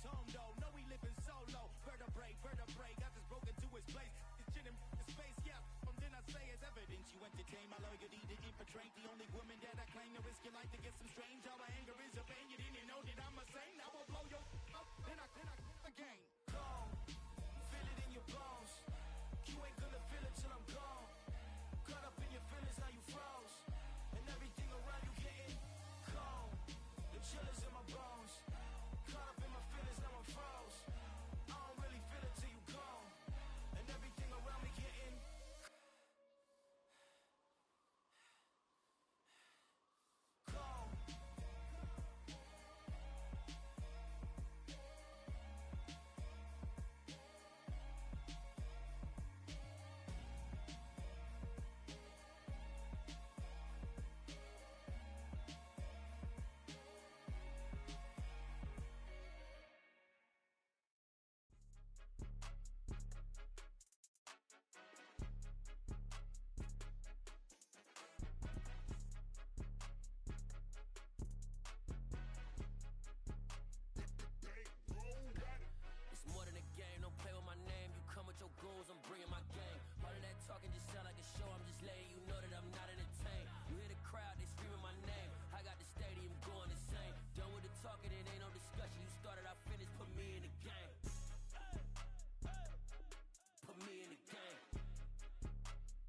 his home though. No, he living solo. Vertebrae, got this broken to his place. This shit in his face, yeah. Then I say it's evidence you entertain my loyalty to infiltrate the only woman that I claim to risk your life to get some strange. All my anger is a pain. You didn't know that I'm a saint. I will blow your up, then I again. Gone, feel it in your bones. You ain't gonna feel it till I'm gone. Caught up in your feelings, now you froze. And everything around you getting cold. The chill is in my bones. Caught up in my feelings, now I'm froze. I don't really feel it till you gone. And everything around me getting cold. Come with your goons, I'm bringing my gang. All of that talking just sound like a show. I'm just letting you know that I'm not entertained. You hear the crowd, they screaming my name. I got the stadium going insane. Done with the talking, it ain't no discussion. You started, I finished, put me in the game. Put me in the game.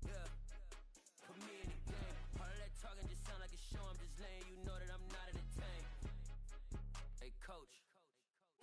Yeah, put me in the game. All of that talking just sound like a show. I'm just letting you know that I'm not entertained. Hey, coach.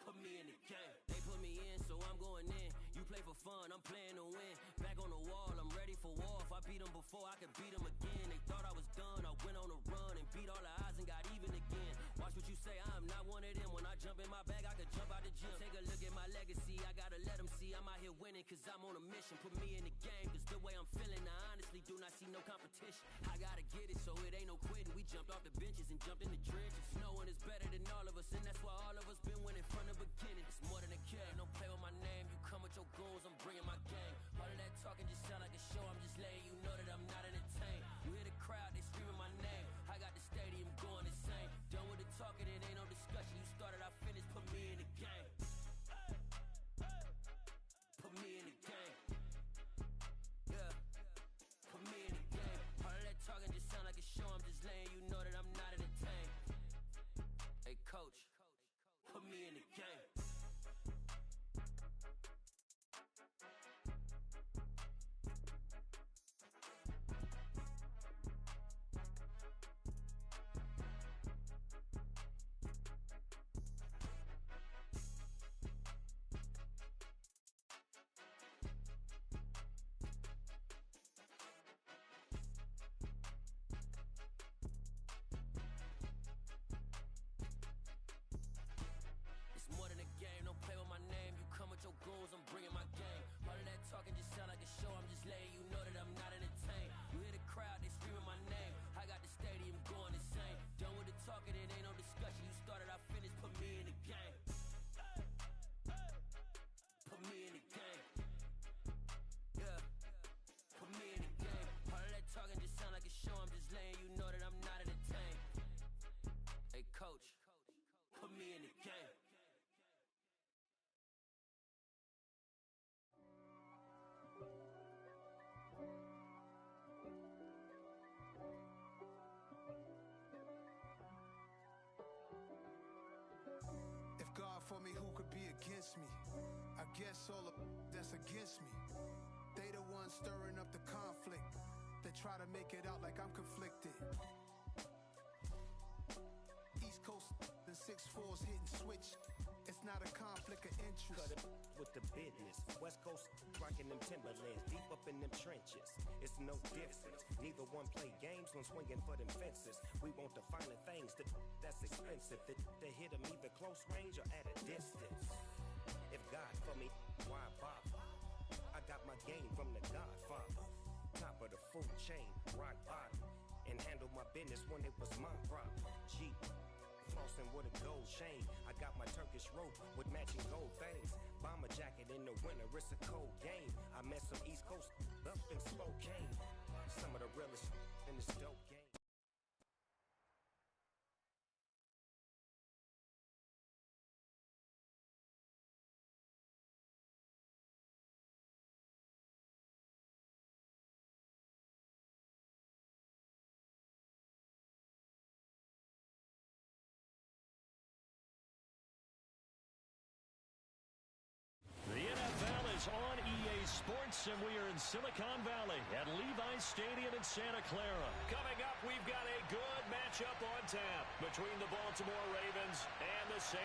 Put me in the game. They put me in, so I'm going in. You play for fun, I'm playing to win. Back on the wall, I'm ready for war. If I beat them before, I could beat them again. They thought I was done, I went on a run and beat all the odds and got even again. Watch what you say, I'm not one of them. When I jump in my bag, I could jump out the gym. Take a look at my legacy, I gotta let them see I'm out here winning, cause I'm on a mission. Put me in the game, cause the way I'm feeling, I honestly do not see no competition. I gotta get it, so it ain't no quitting. We jumped off the benches and jumped in the trenches. No one is better than all of us, and that's why all of us been winning from the beginning. It's more than a game, don't play with my name. You come with your goons, I'm bringing my gang. All of that talking just sound like a show. I'm just letting you know that I'm not entertained. You hear the crowd, they screaming my name. I got the stadium going insane. Done with the talking, it ain't no discussion. You started, I finished, put me in the game. Put me in the game. Yeah, put me in the game. All of that talking just sound like a show. I'm just letting you know that I'm not entertained. Hey, coach. Put me in the game. Your goons, I'm bringing my game. All of that talking just sound like a show. I'm just letting you know that I'm not entertained. You hear the crowd, they screaming my name. I got the stadium going insane. Done with the talking, it ain't no discussion. You started, I finished, put me in the game. Put me in the game. Yeah, put me in the game. All of that talking just sound like a show. I'm just letting you know that I'm not entertained. Hey, coach, put me in the game. God for me, who could be against me? I guess all the that's against me. They the ones stirring up the conflict. They try to make it out like I'm conflicted. East Coast and 6'4's hitting switch. It's not a conflict of interest. Cut it with the business. West Coast rocking them Timberlands, deep up in them trenches. It's no difference. Neither one play games when swinging for them fences. We want the finer things that's expensive. They hit them either close range or at a distance. If God for me, why bother? I got my game from the Godfather. Top of the food chain, rock bottom. And handle my business when it was my problem. Jeep. Flossing with a gold chain. I got my Turkish rope with matching gold things. Bomber jacket in the winter, it's a cold game. I met some East Coast up in Spokane. Some of the realest in this dope game. sports, and we are in Silicon Valley at Levi's Stadium in Santa Clara. Coming up, we've got a good matchup on tap between the Baltimore Ravens and the San.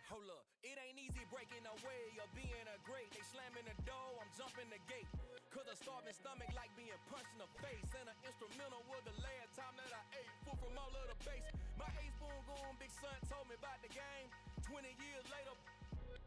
Hold up, it ain't easy breaking away or being a great. They slamming the door, I'm jumping the gate. Cause a starving stomach like being punched in the face. And an instrumental was the last time that I ate. Food from all of the base. My ace boom goon, big son told me about the game. 20 years later,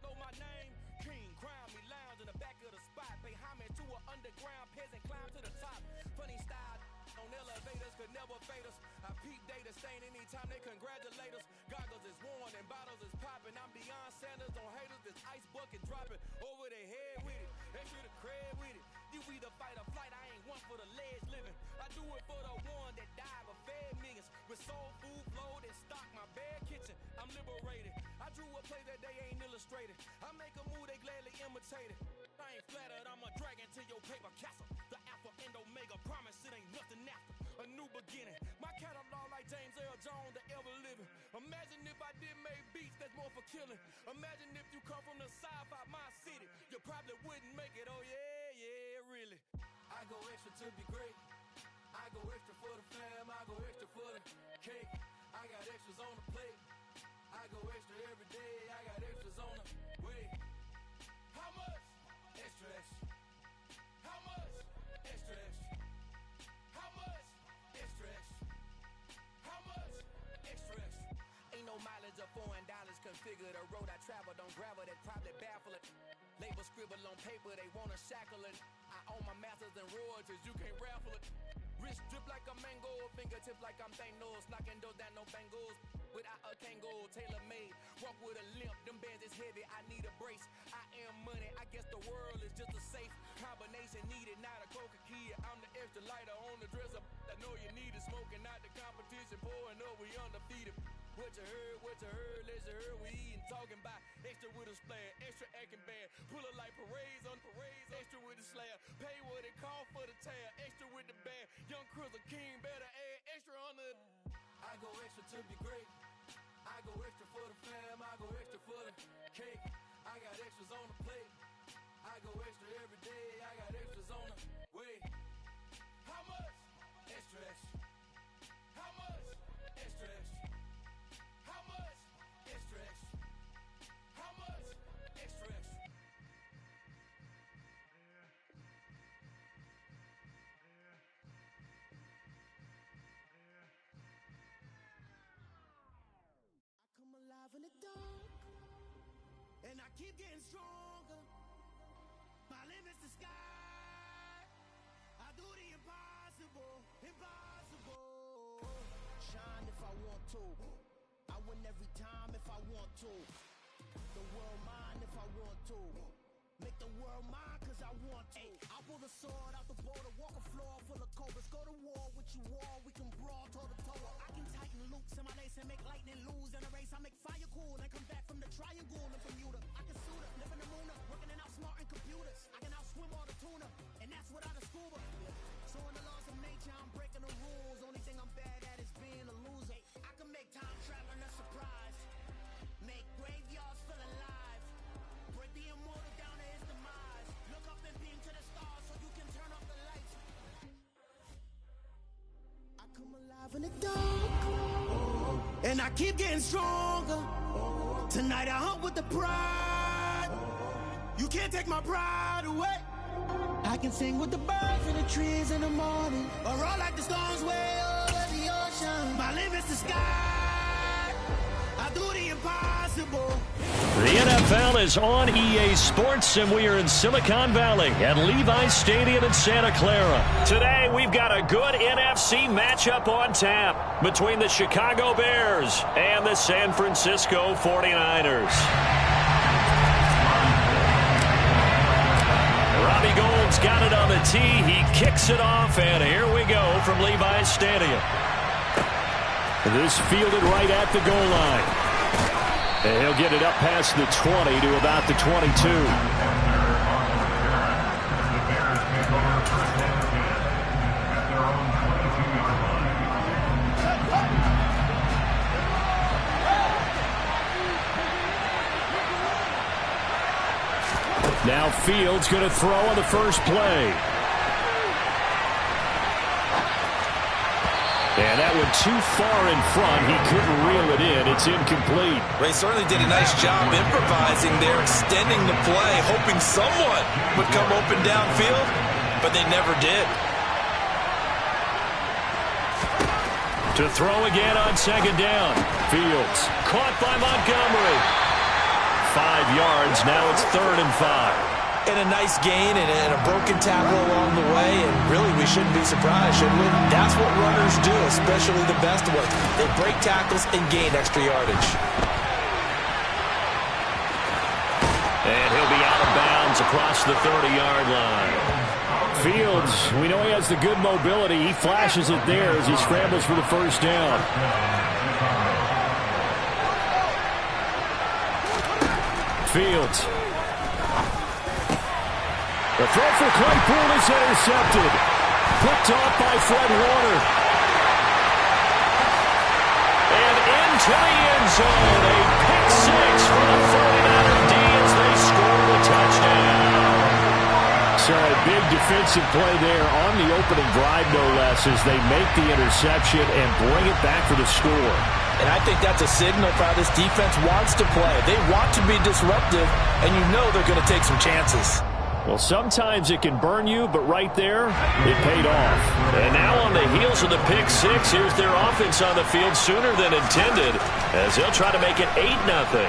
know my name. King, crown me, lounge in the back of the spot. Pay homage to an underground peasant, climb to the top. Funny style on elevators could never fade us. I peep data stain anytime they congratulate us. Goggles is worn and bottles is popping. I'm beyond Sanders on haters. This ice bucket dropping over their head with it. They should have cred with it. You either fight or flight. I ain't one for the ledge living. I do it for the one that died but fed millions. With soul food flowed and stock my bare kitchen. I'm liberated. I drew a play that they ain't illustrated. I make a move they gladly imitated. I ain't flattered. I'm a dragon to your paper castle. The alpha and omega promise it ain't nothing after. A new beginning. My catalog like James Earl Jones, the ever living. Imagine if I did make beats that's more for killing. Imagine if you come from the sci-fi my city. You probably wouldn't make it. Oh yeah, really. I go extra to be great. I go extra for the fam. I go extra for the cake. I got extras on the plate. I go extra every day. I got extras on the way. How much? Extra, extra. How much? Extra, extra. How much? Extra, extra. How much? Extra, extra. Ain't no mileage of $4 configure the road I travel. Don't gravel that probably baffle it. Label scribble on paper, they wanna shackle it. I own my masters and royalties, you can't raffle it. Wrist drip like a mango, fingertips like I'm Thanos. Knocking those down, no bangles. Without a Kango, tailor-made. Walk with a limp, them bands is heavy, I need a brace. I am money, I guess the world is just a safe combination needed, not a coca key. I'm the extra lighter on the dresser. I know you need it, smoking out the competition, pouring up, we undefeated. What you heard, let's you heard, we eating, talking about extra with a splash, extra acting bad, pull it like parades on parades, extra with the slab, pay what it cost for the tab, extra with the band, young Chris a king, better add extra on the. I go extra to be great, I go extra for the fam, I go extra for the cake, I got extras on the plate, I go extra every day, I got extras on the way. How much? Extra, extra. How much? Extra, extra. How much? Extra, extra. How much? Extra, extra. I come alive in the dark, and I keep getting stronger. My limit's the sky. I do the impossible, impossible. Shine if I want to. I win every time if I want to. The world mine if I want to. Make the world mine cause I want to. I pull the sword out the border, walk a floor full of cobras. Go to war with you all, we can brawl toe to toe. I can tighten loops in my lace and make lightning lose in a race. I make fire cool and come back from the triangle and Bermuda. I can suit up, live in the moon up, working and outsmarting computers. I can outswim all the tuna, and that's without a scuba. So in the laws of nature, I'm breaking the rules. Only thing I'm bad at is being a loser. I can make time traveling a surprise. Make graveyards feel alive. Break the immortal down to his demise. Look up and beam to the stars so you can turn off the lights. I come alive in the dark, and I keep getting stronger. Tonight I hunt with the pride. You can't take my pride away. I can sing with the birds and the trees in the morning, or roll like the storms way over the ocean. My limit's the sky. I do the impossible. The NFL is on EA Sports, and we are in Silicon Valley at Levi's Stadium in Santa Clara. Today, we've got a good NFC matchup on tap between the Chicago Bears and the San Francisco 49ers. Robbie Gould's got it on the tee. He kicks it off, and here we go from Levi's Stadium. This fielded right at the goal line. And he'll get it up past the 20 to about the 22. Now Fields going to throw on the first play. And that went too far in front. He couldn't reel it in. It's incomplete. Ray certainly did a nice job improvising there, extending the play, hoping someone would come open downfield, but they never did. To throw again on second down. Fields caught by Montgomery. 5 yards. Now it's 3rd and 5. And a nice gain and a broken tackle along the way, and really we shouldn't be surprised, should we? That's what runners do, especially the best ones. They break tackles and gain extra yardage. And he'll be out of bounds across the 30-yard line. Fields, we know he has the good mobility. He flashes it there as he scrambles for the first down. Fields. The throw for Claypool is intercepted. Picked off by Fred Warner. And into the end zone. A pick six for the 49er D as they score the touchdown. So a big defensive play there on the opening drive, no less, as they make the interception and bring it back for the score. And I think that's a signal for how this defense wants to play. They want to be disruptive, and you know they're going to take some chances. Well, sometimes it can burn you, but right there, it paid off. And now on the heels of the pick six, here's their offense on the field sooner than intended, as they'll try to make it 8-0.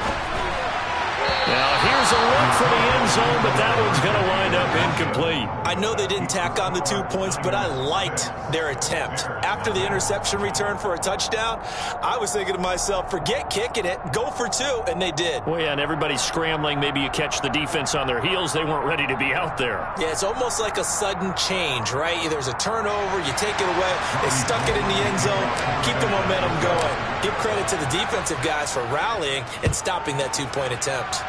Now, here's a look for the end zone, but that one's going to wind up incomplete. I know they didn't tack on the 2 points, but I liked their attempt. After the interception return for a touchdown, I was thinking to myself, forget kicking it, go for 2, and they did. Well, yeah, and everybody's scrambling. Maybe you catch the defense on their heels. They weren't ready to be out there. Yeah, it's almost like a sudden change, right? There's a turnover, you take it away, they stuck it in the end zone, keep the momentum going. Give credit to the defensive guys for rallying and stopping that 2-point attempt.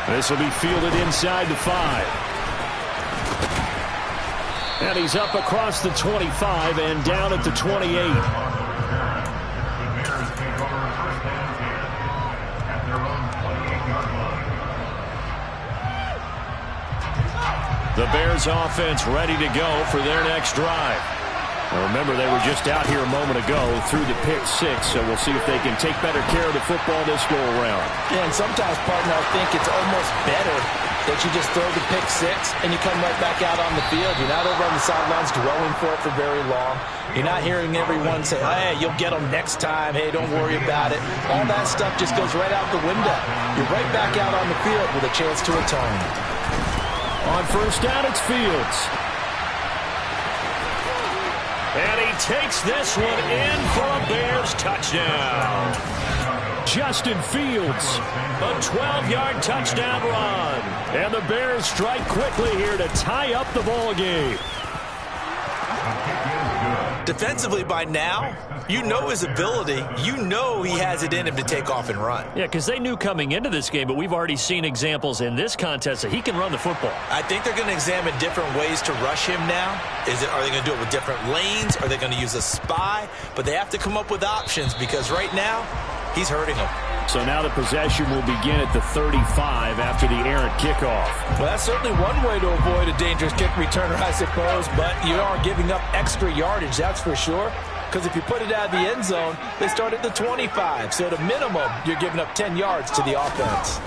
This will be fielded inside the 5. And he's up across the 25 and down at the 28. The Bears offense ready to go for their next drive. Now remember, they were just out here a moment ago through the pick six, so we'll see if they can take better care of the football this go-around. Yeah, and sometimes, partner, I think it's almost better that you just throw the pick six and you come right back out on the field. You're not over on the sidelines dwelling for it for very long. You're not hearing everyone say, hey, you'll get them next time. Hey, don't worry about it. All that stuff just goes right out the window. You're right back out on the field with a chance to atone. On first down, it's Fields. And he takes this one in for a Bears touchdown. Justin Fields, a 12-yard touchdown run. And the Bears strike quickly here to tie up the ball game. Defensively by now, you know his ability. You know he has it in him to take off and run. Yeah, because they knew coming into this game, but we've already seen examples in this contest that he can run the football. I think they're going to examine different ways to rush him now. Are they going to do it with different lanes? Are they going to use a spy? But they have to come up with options because right now, he's hurting them. So now the possession will begin at the 35 after the errant kickoff. Well, that's certainly one way to avoid a dangerous kick returner, I suppose, but you are giving up extra yardage, that's for sure. Because if you put it out of the end zone, they start at the 25. So at a minimum, you're giving up 10 yards to the offense.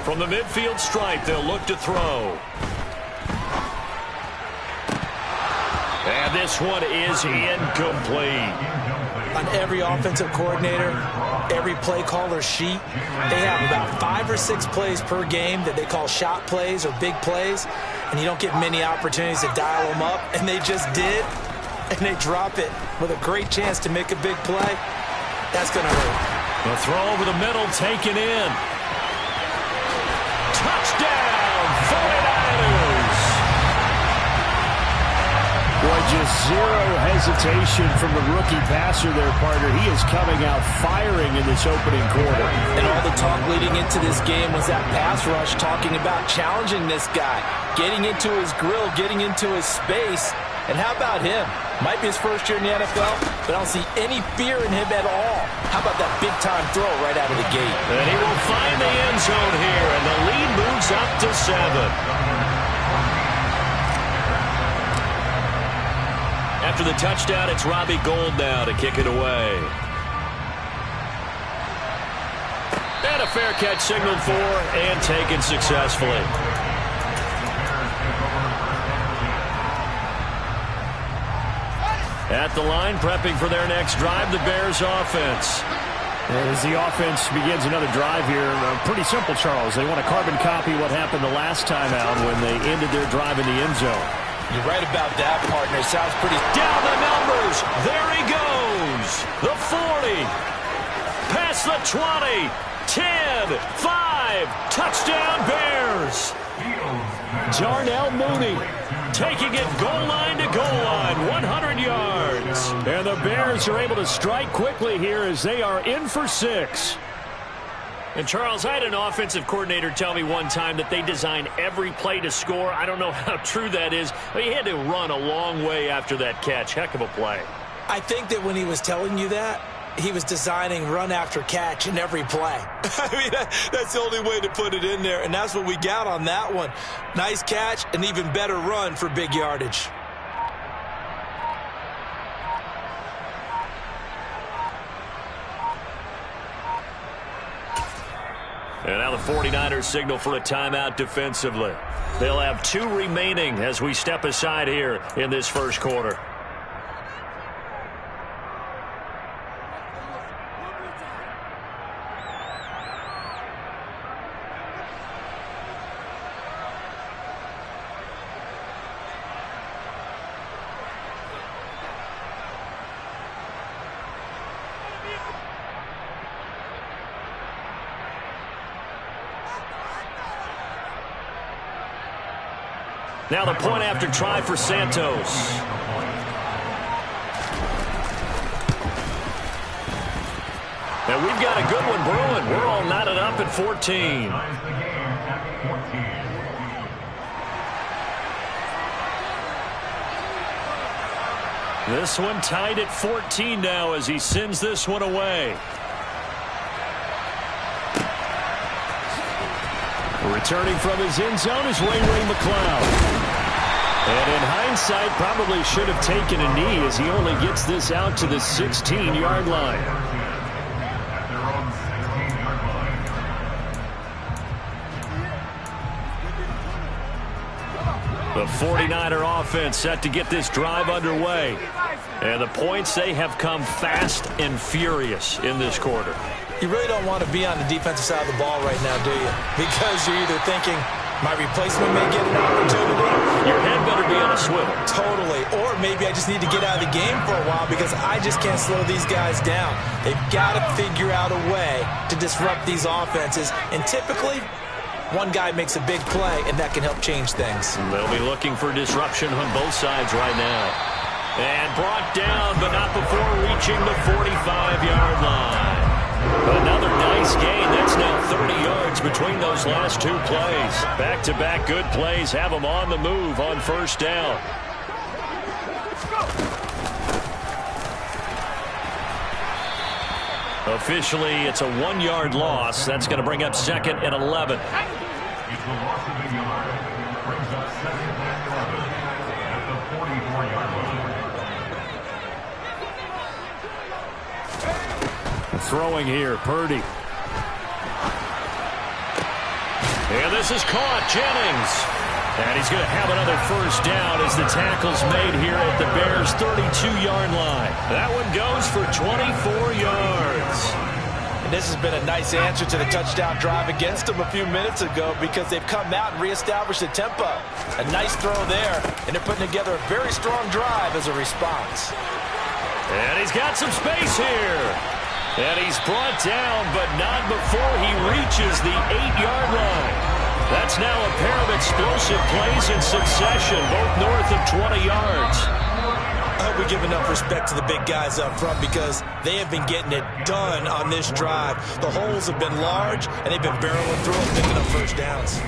From the midfield stripe, they'll look to throw. And this one is incomplete. On every offensive coordinator, every play caller sheet, they have about 5 or 6 plays per game that they call shot plays or big plays, and you don't get many opportunities to dial them up, and they just did, and they drop it with a great chance to make a big play. That's going to hurt. The throw over the middle taken in. Touchdown, 49ers! Boy, just zero hesitation from the rookie passer there, partner. He is coming out firing in this opening quarter. And all the talk leading into this game was that pass rush talking about challenging this guy, getting into his grill, getting into his space. And how about him? Might be his first year in the NFL, but I don't see any fear in him at all. How about that big big-time throw right out of the gate. And he will find the end zone here, and the lead moves up to 7. After the touchdown, it's Robbie Gould now to kick it away. And a fair catch signaled for and taken successfully. At the line, prepping for their next drive, the Bears offense. As the offense begins another drive here, pretty simple, Charles. They want to carbon copy what happened the last time out when they ended their drive in the end zone. You're right about that, partner. It sounds pretty... Down the numbers. There he goes. The 40. Past the 20. 10. 5. Touchdown Bears. Jarnell Mooney taking it goal line to goal line. 100 yards. And the Bears are able to strike quickly here as they are in for 6. And, Charles, I had an offensive coordinator tell me one time that they design every play to score. I don't know how true that is, but he had to run a long way after that catch. Heck of a play. I think that when he was telling you that, he was designing run after catch in every play. I mean, that's the only way to put it in there, and that's what we got on that one. Nice catch, an even better run for big yardage. And now the 49ers signal for a timeout defensively. They'll have 2 remaining as we step aside here in this first quarter. Now the point after try for Santos. And we've got a good one brewing. We're all knotted up at 14. This one tied at 14 now as he sends this one away. Returning from his end zone is Ray McCloud. And in hindsight, probably should have taken a knee as he only gets this out to the 16-yard line. The 49er offense set to get this drive underway. And the points, they have come fast and furious in this quarter. You really don't want to be on the defensive side of the ball right now, do you? Because you're either thinking, my replacement may get an opportunity. Your head better be on a swivel. Totally. Or maybe I just need to get out of the game for a while because I just can't slow these guys down. They've got to figure out a way to disrupt these offenses. And typically, one guy makes a big play, and that can help change things. They'll be looking for disruption on both sides right now. And brought down, but not before reaching the 45-yard line. Another nice gain. That's now 30 yards between those last 2 plays. Back-to-back good plays have them on the move on first down. Officially, it's a 1-yard loss. That's going to bring up second and 11. Throwing here, Purdy. And this is caught, Jennings. And he's going to have another first down as the tackle's made here at the Bears' 32-yard line. That one goes for 24 yards. And this has been a nice answer to the touchdown drive against them a few minutes ago because they've come out and reestablished the tempo. A nice throw there, and they're putting together a very strong drive as a response. And he's got some space here. And he's brought down, but not before he reaches the 8-yard line. That's now a pair of explosive plays in succession, both north of 20 yards. I hope we give enough respect to the big guys up front because they have been getting it done on this drive. The holes have been large, and they've been barreling through and picking up first downs.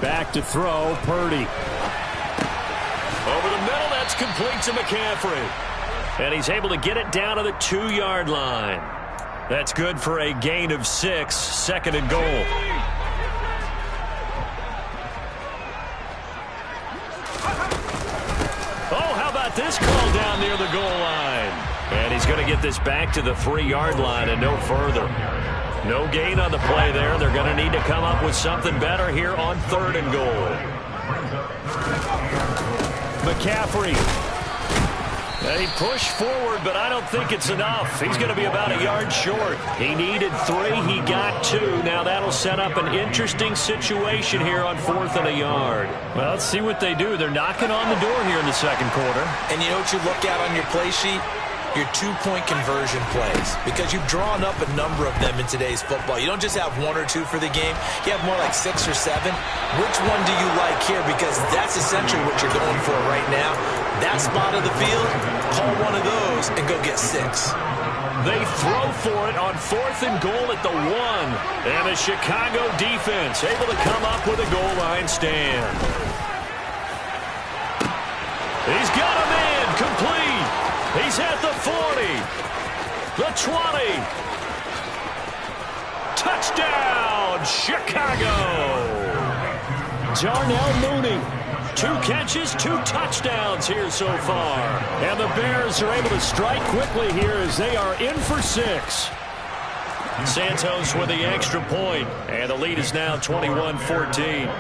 Back to throw, Purdy. Over the middle, that's complete to McCaffrey. And he's able to get it down to the 2-yard line. That's good for a gain of 6, 2nd and goal. Oh, how about this call down near the goal line? And he's going to get this back to the 3-yard line and no further. No gain on the play there. They're going to need to come up with something better here on 3rd and goal. McCaffrey. He pushed forward, but I don't think it's enough. He's going to be about a yard short. He needed 3. He got 2. Now that'll set up an interesting situation here on 4th and a yard. Well, let's see what they do. They're knocking on the door here in the 2nd quarter. And you know what you look at on your play sheet? Your 2-point conversion plays, because you've drawn up a number of them in today's football. You don't just have 1 or 2 for the game. You have more like 6 or 7. Which one do you like here? Because that's essentially what you're going for right now. That spot of the field, call one of those and go get 6. They throw for it on 4th and goal at the 1. And the Chicago defense able to come up with a goal line stand. He's got a man complete. He's at the 40, the 20. Touchdown, Chicago. Darnell Mooney. 2 catches, 2 touchdowns here so far. And the Bears are able to strike quickly here as they are in for 6. Santos with the extra point, and the lead is now 21-14.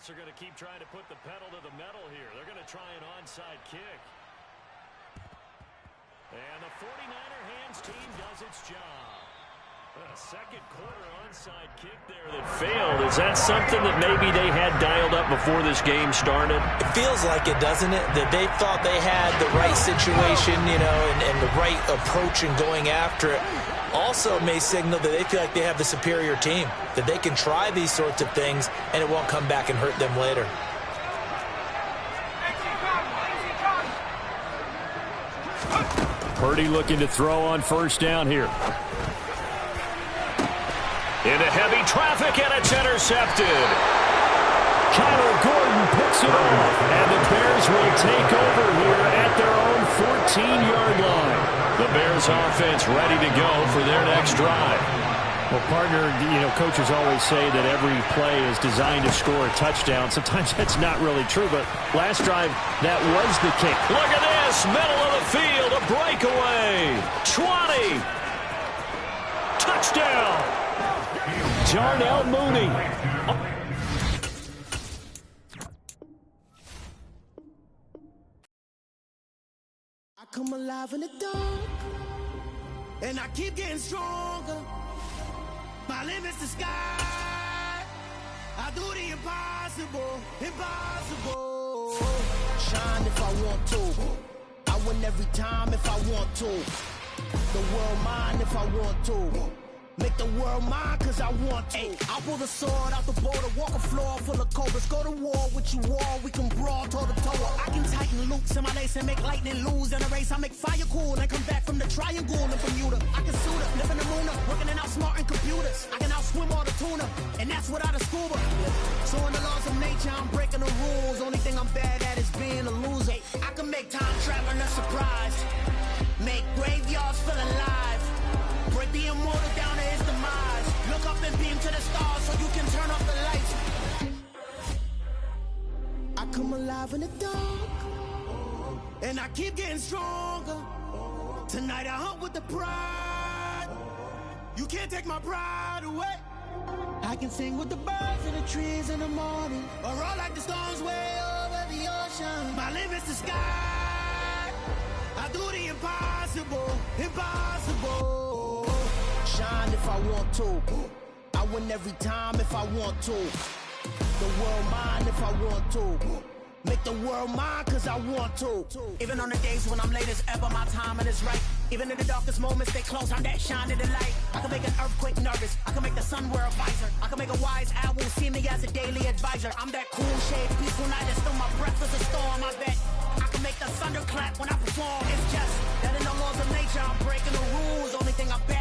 They're going to keep trying to put the pedal to the metal here. They're going to try an onside kick. And the 49er hands team does its job. A 2nd quarter onside kick there that failed. Is that something that maybe they had dialed up before this game started? It feels like it, doesn't it? That they thought they had the right situation, you know, and the right approach in going after it. Also may signal that they feel like they have the superior team, that they can try these sorts of things and it won't come back and hurt them later. Purdy looking to throw on 1st down here. Into heavy traffic, and it's intercepted. Kyler Gordon picks it off, and the Bears will take over here at their own 14-yard line. The Bears offense ready to go for their next drive. Well, partner, you know, coaches always say that every play is designed to score a touchdown. Sometimes that's not really true, but last drive, that was the case. Look at this, middle of the field, a breakaway. 20. Touchdown. Darnell Mooney. I come alive in the dark, and I keep getting stronger. My limit's the sky. I do the impossible, impossible. Shine if I want to. I win every time if I want to. The world mine if I want to. Make the world mine cause I want to. I pull the sword out the border, walk a floor full of cobras. Go to war with you all, we can brawl toe to toe. I can tighten loops in my lace and make lightning lose in a race. I make fire cool and come back from the triangle in Bermuda. I can suit up, live in the moon up, working and outsmarting computers. I can outswim all the tuna, and that's without a scuba. So in the laws of nature, I'm breaking the rules. Only thing I'm bad at is being a loser. I can make time traveling a surprise, make graveyards feel alive. Break the immortal down to his demise. Look up and beam to the stars so you can turn off the lights. I come alive in the dark, and I keep getting stronger. Tonight I hunt with the pride. You can't take my pride away. I can sing with the birds and the trees in the morning, or roll like the storms way over the ocean. My limit's the sky. I do the impossible, impossible. Shine if I want to. I win every time if I want to. The world mine if I want to. Make the world mine cause I want to. Even on the days when I'm late as ever, my timing is right. Even in the darkest moments, stay close, I'm that shine in the light. I can make an earthquake nervous, I can make the sun wear a visor. I can make a wise owl see me as a daily advisor. I'm that cool shade, peaceful night, and still my breath is a storm, I bet. I can make the thunder clap when I perform. It's just that in the laws of nature, I'm breaking the rules. Only thing I bet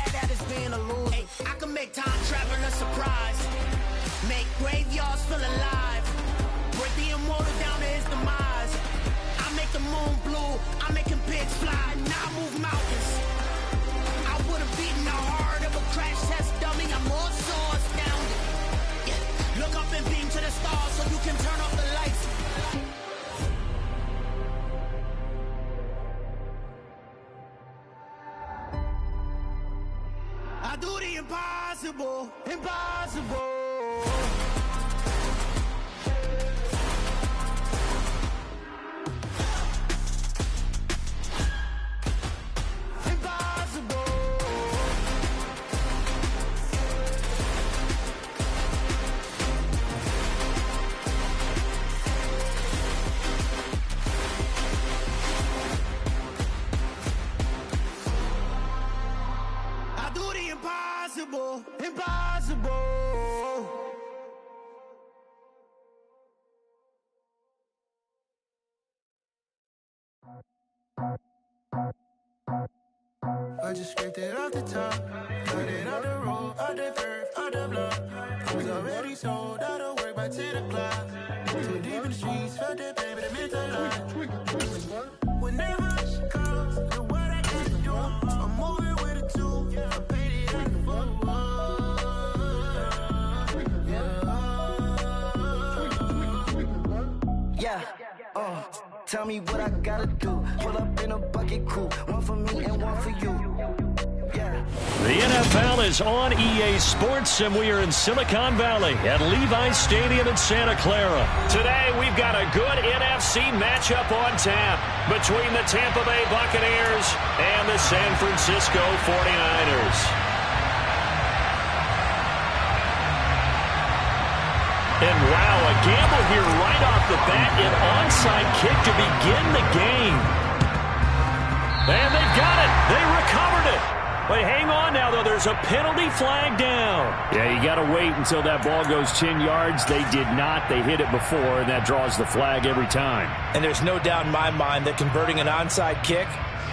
I do the impossible, impossible. Impossible, impossible. I just scraped it off the top, cut it out the road, out the curve, out the block. Was already sold, out of work by 10 o'clock. Too deep in the streets, felt that baby, that meant a lot. Whenever she calls, the what I got to do, I'm moving with a two, I paid it out the book. Yeah, tell me what I gotta do. Pull up in a bucket crew, one for me and one for you. Yeah. The NFL is on EA Sports, and we are in Silicon Valley at Levi Stadium in Santa Clara. Today, we've got a good NFC matchup on tap between the Tampa Bay Buccaneers and the San Francisco 49ers. And wow, a gamble here right off the bat, an onside kick to begin the game. And they've got it. They recovered it. But hang on now, though. There's a penalty flag down. Yeah, you got to wait until that ball goes 10 yards. They did not. They hit it before, and that draws the flag every time. And there's no doubt in my mind that converting an onside kick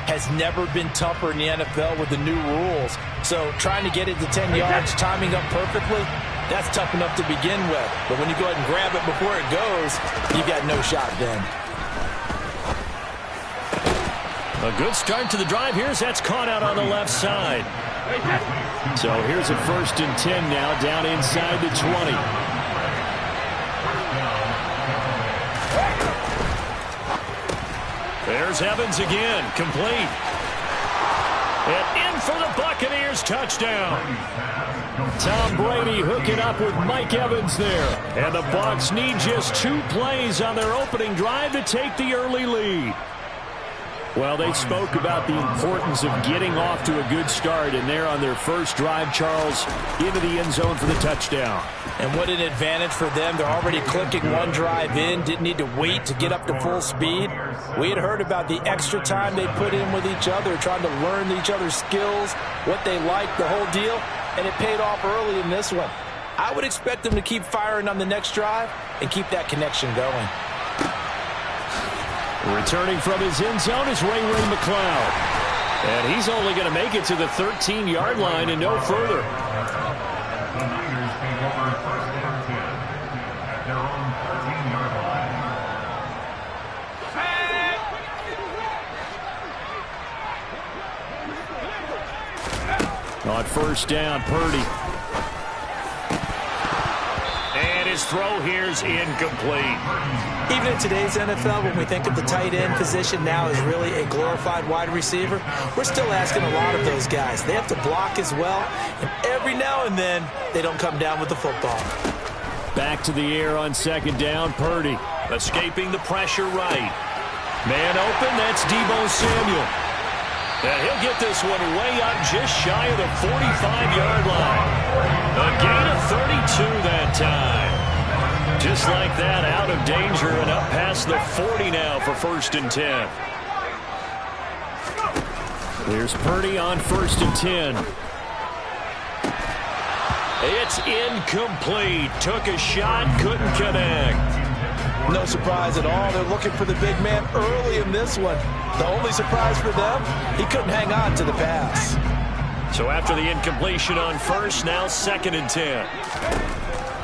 has never been tougher in the NFL with the new rules. So trying to get it to 10 yards, timing up perfectly, that's tough enough to begin with. But when you go ahead and grab it before it goes, you've got no shot then. A good start to the drive here as that's caught out on the left side. So here's a 1st and 10 now, down inside the 20. There's Evans again, complete. And in for the Buccaneers, touchdown. Tom Brady hooking up with Mike Evans there. And the Bucs need just 2 plays on their opening drive to take the early lead. Well, they spoke about the importance of getting off to a good start, and they're on their first drive, Charles, into the end zone for the touchdown. And what an advantage for them. They're already clicking one drive in, didn't need to wait to get up to full speed. We had heard about the extra time they put in with each other, trying to learn each other's skills, what they like, the whole deal, and it paid off early in this one. I would expect them to keep firing on the next drive and keep that connection going. Returning from his end zone is Ray McCloud. And he's only going to make it to the 13-yard line and no further. On 1st down, Purdy. And his throw here's incomplete. Even in today's NFL, when we think of the tight end position now as really a glorified wide receiver, we're still asking a lot of those guys. They have to block as well, and every now and then, they don't come down with the football. Back to the air on 2nd down, Purdy. Escaping the pressure right. Man open, that's Deebo Samuel. And he'll get this one way up just shy of the 45-yard line. A gain of 32 that time. Just like that, out of danger and up past the 40 now for 1st and 10. Here's Purdy on 1st and 10. It's incomplete. Took a shot, couldn't connect. No surprise at all. They're looking for the big man early in this one. The only surprise for them, he couldn't hang on to the pass. So after the incompletion on 1st, now 2nd and 10.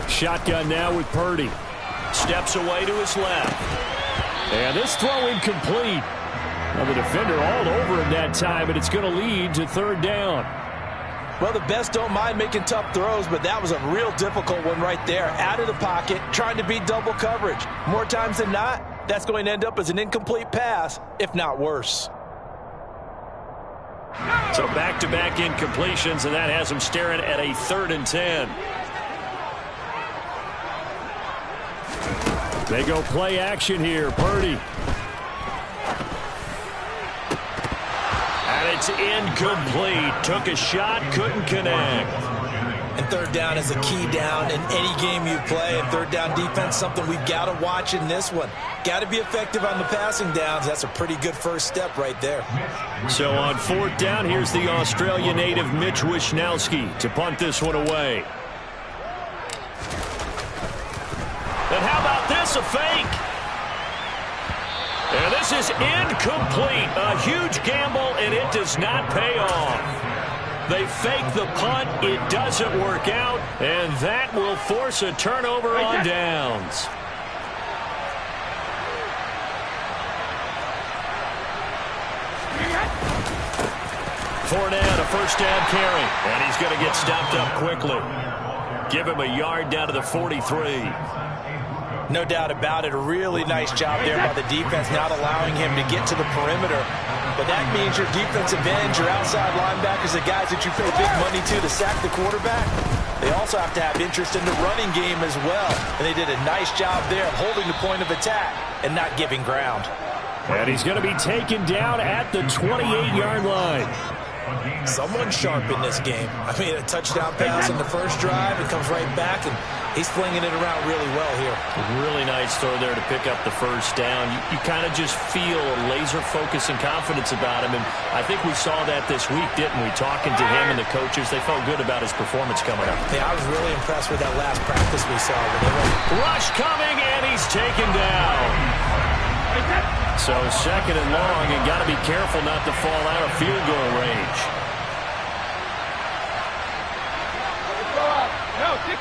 Shotgun now with Purdy. Steps away to his left. And this throw incomplete. Well, the defender all over him that time, and it's going to lead to 3rd down. Well, the best don't mind making tough throws, but that was a real difficult one right there. Out of the pocket, trying to beat double coverage. More times than not, that's going to end up as an incomplete pass, if not worse. So back-to-back incompletions, and that has him staring at a 3rd and 10. They go play action here. Purdy. And it's incomplete. Took a shot, couldn't connect. And 3rd down is a key down in any game you play. And 3rd down defense, something we've got to watch in this one. Got to be effective on the passing downs. That's a pretty good first step right there. So on 4th down, here's the Australia native Mitch Wishnowski to punt this one away. And how about this, a fake? And this is incomplete. A huge gamble, and it does not pay off. They fake the punt. It doesn't work out, and that will force a turnover on downs. Fournette, a 1st down carry, and he's going to get stopped up quickly. Give him a yard down to the 43. No doubt about it. A really nice job there by the defense, not allowing him to get to the perimeter. But that means your defensive ends, your outside linebackers, the guys that you pay big money to sack the quarterback, they also have to have interest in the running game as well. And they did a nice job there of holding the point of attack and not giving ground. And he's going to be taken down at the 28-yard line. Someone sharp in this game. I mean, a touchdown pass on the first drive. It comes right back, and he's flinging it around really well here. Really nice throw there to pick up the 1st down. You kind of just feel a laser focus and confidence about him, and I think we saw that this week, didn't we? Talking to him and the coaches, they felt good about his performance coming up. Yeah, I was really impressed with that last practice we saw. When they went. Rush coming, and he's taken down. So 2nd and long, and got to be careful not to fall out of field goal range. No, 66.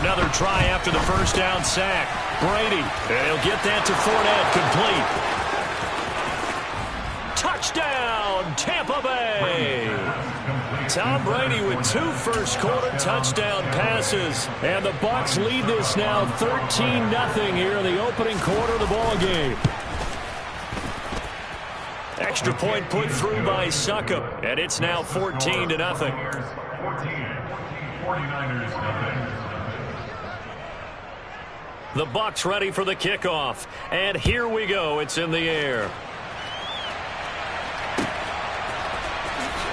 Another try after the 1st down sack. Brady, and he'll get that to Fournette, complete. Touchdown, Tampa Bay. Tom Brady with 2 first-quarter touchdown passes. And the Bucs lead this now 13-0 here in the opening quarter of the ball game. Extra point put through by Succop, and it's now 14-0. The Bucs ready for the kickoff, and here we go. It's in the air.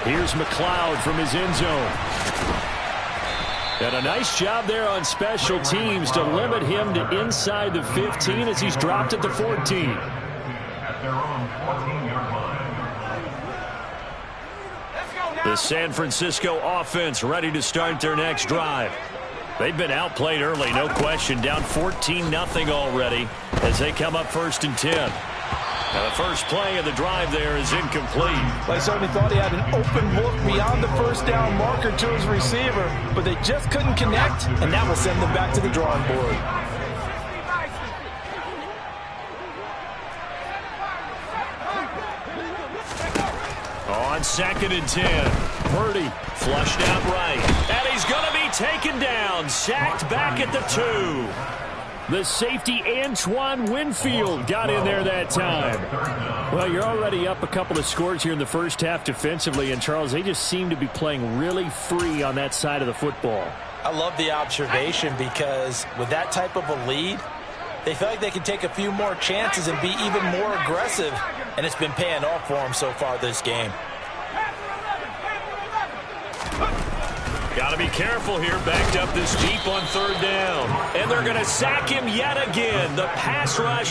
Here's McLeod from his end zone. And a nice job there on special teams to limit him to inside the 15 as he's dropped at the 14. At their own 14-yard line. The San Francisco offense ready to start their next drive. They've been outplayed early, no question. Down 14-0 already as they come up 1st and 10. Now the first play of the drive there is incomplete. Like somebody thought he had an open look beyond the 1st down marker to his receiver, but they just couldn't connect, and that will send them back to the drawing board. On 2nd and 10, Purdy flushed out right, and he's going to be taken down, sacked back at the 2. The safety, Antoine Winfield, got in there that time. Well, you're already up a couple of scores here in the first half defensively, and, Charles, they just seem to be playing really free on that side of the football. I love the observation because with that type of a lead, they feel like they can take a few more chances and be even more aggressive, and it's been paying off for them so far this game. Got to be careful here, backed up this deep on 3rd down. And they're going to sack him yet again. The pass rush